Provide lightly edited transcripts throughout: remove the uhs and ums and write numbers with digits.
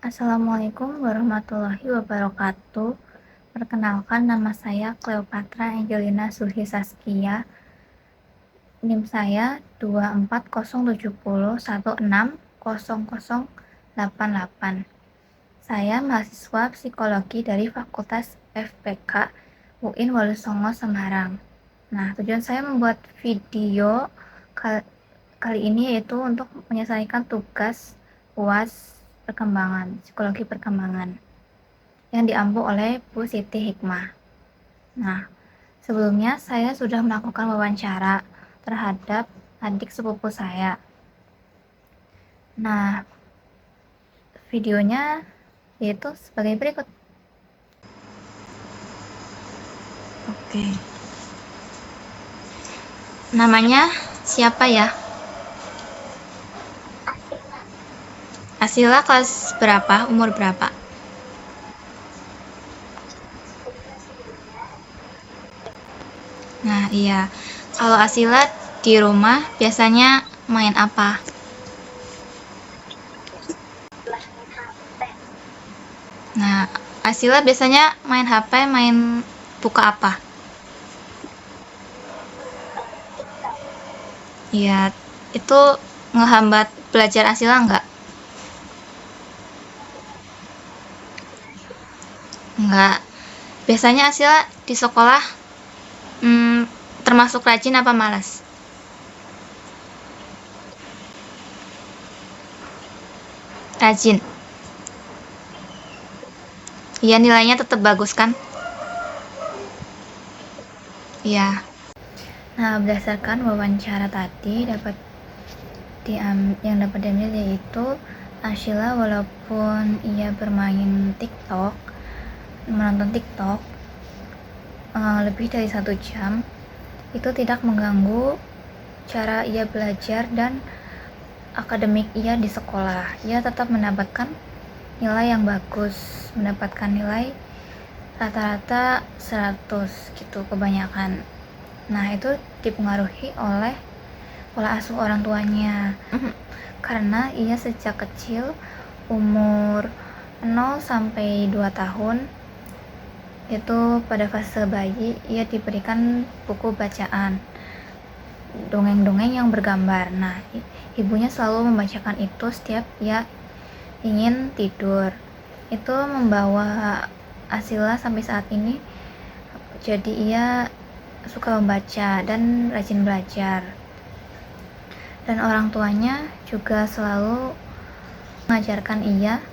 Assalamualaikum warahmatullahi wabarakatuh. Perkenalkan, nama saya Cleopatra Angelina Sulhi Saskia. NIM saya 24070160088. Saya mahasiswa psikologi dari Fakultas FPK UIN Walusongo Semarang. Nah, tujuan saya membuat video kali ini yaitu untuk menyelesaikan tugas UAS psikologi perkembangan yang diampu oleh Bu Siti Hikmah. Nah, sebelumnya saya sudah melakukan wawancara terhadap adik sepupu saya. Nah, videonya yaitu sebagai berikut. Oke. Namanya siapa ya? Asila kelas berapa? Umur berapa? Nah, iya. Kalau Asila di rumah biasanya main apa? Nah, Asila biasanya main HP, main buka apa? Iya, itu ngehambat belajar Asila nggak? Nggak. Biasanya Asila di sekolah termasuk rajin apa malas? Rajin. Iya, nilainya tetap bagus kan? Iya. Nah, berdasarkan wawancara tadi yang dapat diambil yaitu Asila walaupun ia menonton TikTok lebih dari 1 jam, itu tidak mengganggu cara ia belajar dan akademik ia di sekolah. Ia tetap mendapatkan nilai yang bagus, mendapatkan nilai rata-rata 100 gitu kebanyakan. Nah, itu dipengaruhi oleh pola asuh orang tuanya. Karena ia sejak kecil umur 0 sampai 2 tahun itu pada fase bayi ia diberikan buku bacaan, dongeng-dongeng yang bergambar. Nah, ibunya selalu membacakan itu setiap ia ingin tidur. Itu membawa Asila sampai saat ini jadi ia suka membaca dan rajin belajar. Dan orang tuanya juga selalu mengajarkan ia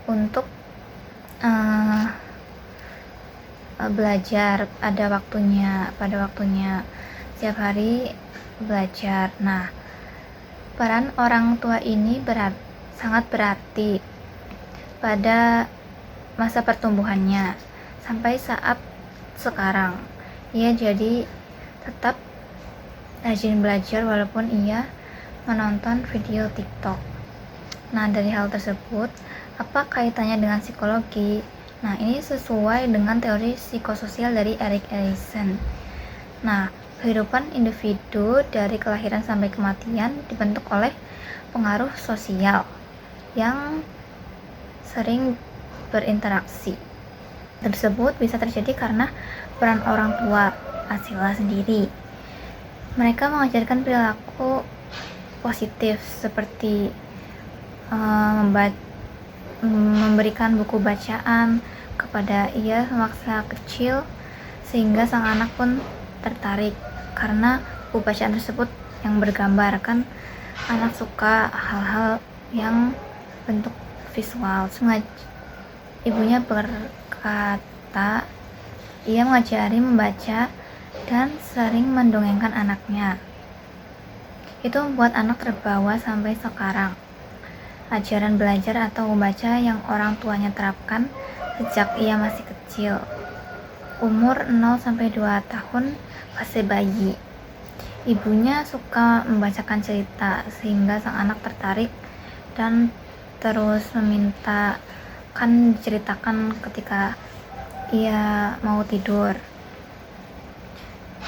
untuk belajar pada waktunya setiap hari belajar. Nah, peran orang tua ini sangat berarti pada masa pertumbuhannya sampai saat sekarang. Ia jadi tetap rajin belajar walaupun ia menonton video TikTok. Nah, dari hal tersebut, apa kaitannya dengan psikologi? Nah, ini sesuai dengan teori psikososial dari Erik Erikson. Nah, kehidupan individu dari kelahiran sampai kematian dibentuk oleh pengaruh sosial yang sering berinteraksi. Tersebut bisa terjadi karena peran orang tua Asila sendiri. Mereka mengajarkan perilaku positif seperti memberikan buku bacaan kepada ia semasa kecil sehingga sang anak pun tertarik karena buku bacaan tersebut yang bergambar kan anak suka hal-hal yang bentuk visual. Ibunya berkata ia mengajari membaca dan sering mendongengkan anaknya. Itu membuat anak terbawa sampai sekarang. Ajaran belajar atau membaca yang orang tuanya terapkan sejak ia masih kecil. Umur 0 sampai 2 tahun fase bayi. Ibunya suka membacakan cerita sehingga sang anak tertarik dan terus meminta kan diceritakan ketika ia mau tidur.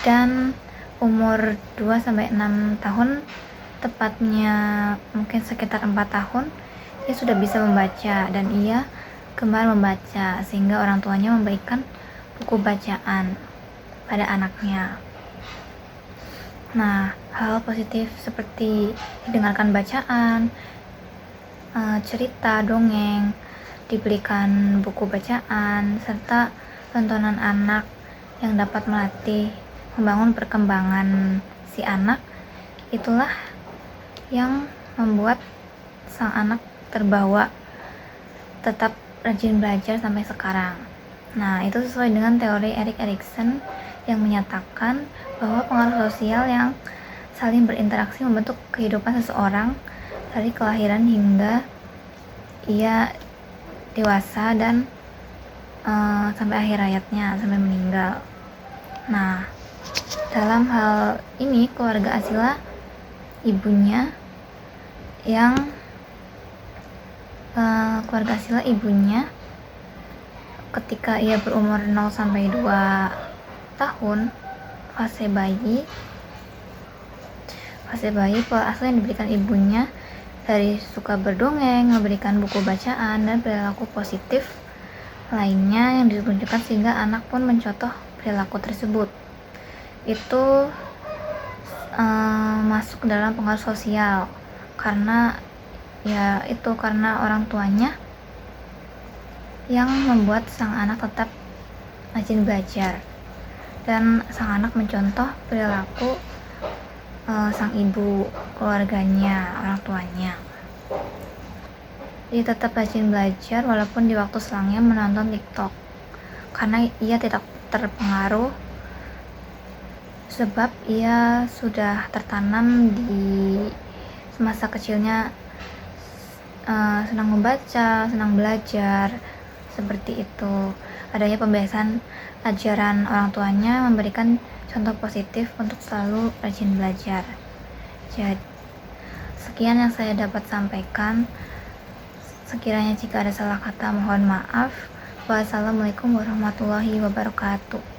Dan umur 2 sampai 6 tahun, tepatnya mungkin sekitar 4 tahun, ia sudah bisa membaca dan ia gemar membaca, sehingga orang tuanya memberikan buku bacaan pada anaknya. Nah, hal positif seperti didengarkan bacaan, cerita, dongeng, diberikan buku bacaan, serta tontonan anak yang dapat melatih membangun perkembangan si anak, itulah yang membuat sang anak terbawa tetap rajin belajar sampai sekarang. Nah, itu sesuai dengan teori Erik Erikson yang menyatakan bahwa pengaruh sosial yang saling berinteraksi membentuk kehidupan seseorang dari kelahiran hingga ia dewasa dan sampai akhir hayatnya, sampai meninggal. Nah, dalam hal ini keluarga Asila ibunya ketika ia berumur 0 sampai 2 tahun, fase bayi pola asuh yang diberikan ibunya dari suka berdongeng, memberikan buku bacaan, dan perilaku positif lainnya yang ditunjukkan sehingga anak pun mencontoh perilaku tersebut. Itu masuk dalam pengaruh sosial karena orang tuanya yang membuat sang anak tetap rajin belajar dan sang anak mencontoh perilaku sang ibu, keluarganya, orang tuanya. Dia tetap rajin belajar walaupun di waktu selangnya menonton TikTok, karena ia tidak terpengaruh sebab ia sudah tertanam di semasa kecilnya senang membaca, senang belajar, seperti itu. Adanya pembiasaan ajaran orang tuanya memberikan contoh positif untuk selalu rajin belajar. Jadi, sekian yang saya dapat sampaikan. Sekiranya jika ada salah kata mohon maaf. Wassalamualaikum warahmatullahi wabarakatuh.